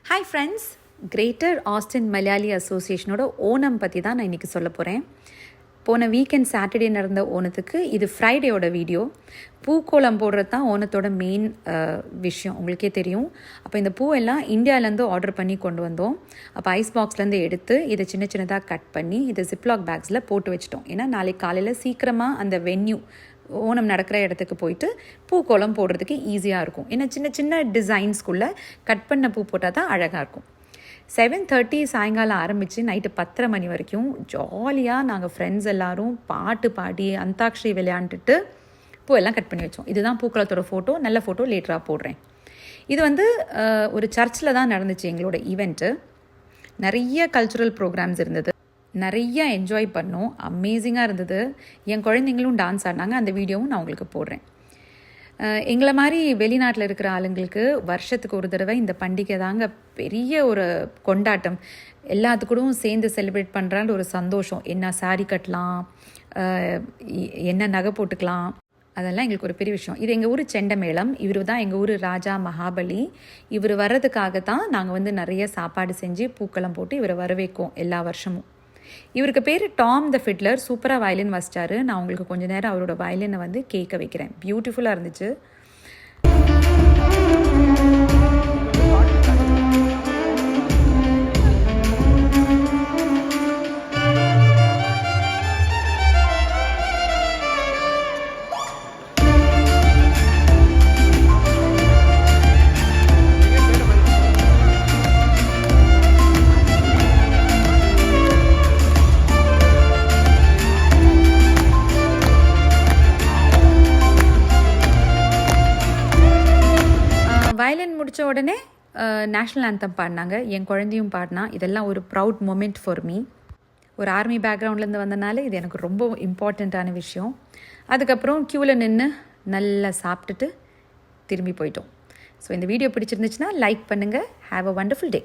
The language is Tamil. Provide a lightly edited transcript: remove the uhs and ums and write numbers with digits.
Hi friends, greater Austin Malayali அசோசியேஷனோட ஓணம் பற்றி தான் நான் இன்றைக்கி சொல்ல போகிறேன். போன வீக்கெண்ட் சாட்டர்டே நடந்த ஓணத்துக்கு இது ஃப்ரைடேயோட வீடியோ. பூக்கோளம் போடுறது தான் ஓணத்தோட மெயின் விஷயம், உங்களுக்கே தெரியும். அப்போ இந்த பூவெல்லாம் இந்தியாவிலேருந்து ஆர்டர் பண்ணி கொண்டு வந்தோம். அப்போ ஐஸ் பாக்ஸ்லேருந்து எடுத்து இதை சின்ன சின்னதாக கட் பண்ணி இதை ஜிப்லாக் பேக்ஸில் போட்டு வச்சிட்டோம். ஏன்னா நாளைக்கு காலையில் சீக்கிரமாக அந்த வென்யூ ஓணம் நடக்கிற இடத்துக்கு போயிட்டு பூக்கோளம் போடுறதுக்கு ஈஸியாக இருக்கும். ஏன்னா சின்ன சின்ன டிசைன்ஸ்குள்ளே கட் பண்ண பூ போட்டால் தான் அழகாக இருக்கும். 7:30 சாயங்காலம் ஆரம்பித்து நைட்டு 10:30 மணி வரைக்கும் ஜாலியாக நாங்கள் ஃப்ரெண்ட்ஸ் எல்லோரும் பாட்டு பாடி அந்தாக்ஷரி விளையாண்டுட்டு பூவெல்லாம் கட் பண்ணி வச்சோம். இதுதான் பூக்களத்தோட ஃபோட்டோ. நல்ல ஃபோட்டோ லேட்டராக போடுறேன். இது ஒரு சர்ச்சில் தான் நடந்துச்சு எங்களோட ஈவெண்ட்டு. நிறைய கல்ச்சுரல் ப்ரோக்ராம்ஸ் இருந்தது. நிறைய என்ஜாய் பண்ணோம். அமேசிங்காக இருந்தது. என் குழந்தைங்களும் டான்ஸ் ஆடினாங்க. அந்த வீடியோவும் நான் உங்களுக்கு போடுறேன். எங்களை மாதிரி வெளிநாட்டில் இருக்கிற ஆளுங்களுக்கு வருஷத்துக்கு ஒரு தடவை இந்த பண்டிகை தாங்க பெரிய ஒரு கொண்டாட்டம். எல்லாத்துக்கூடவும் சேர்ந்து செலிப்ரேட் பண்ணுறான்னு ஒரு சந்தோஷம். என்ன சாரீ கட்டலாம், என்ன நகை போட்டுக்கலாம், அதெல்லாம் எங்களுக்கு ஒரு பெரிய விஷயம். இது எங்கள் ஊர் செண்டமேளம். இவர் தான் எங்கள் ஊர் ராஜா மகாபலி. இவர் வர்றதுக்காக தான் நாங்கள் நிறைய சாப்பாடு செஞ்சு பூக்களம் போட்டு இவரை வரவேற்கும் எல்லா வருஷமும். இவருக்கு பேர் டாம் த ஃபிட்லர். சூப்பராக வயலின் வாசிச்சாரு. நான் உங்களுக்கு கொஞ்சம் நேரம் அவரோட வயலினை கேட்க வைக்கிறேன். பியூட்டிஃபுல்லாக இருந்துச்சு. வயலின் முடித்த உடனே நேஷ்னல் ஆந்தம் பாடினாங்க. என் குழந்தையும் பாடினா. இதெல்லாம் ஒரு ப்ரவுட் மொமெண்ட் ஃபார் மீ. ஒரு ஆர்மி பேக்ரவுண்ட்லேருந்து வந்தனால இது எனக்கு ரொம்ப இம்பார்ட்டண்ட்டான விஷயம். அதுக்கப்புறம் க்யூவில் நின்று நல்லா சாப்பிட்டுட்டு திரும்பி போயிட்டோம். ஸோ இந்த வீடியோ பிடிச்சிருந்துச்சுன்னா லைக் பண்ணுங்கள். Have a wonderful day.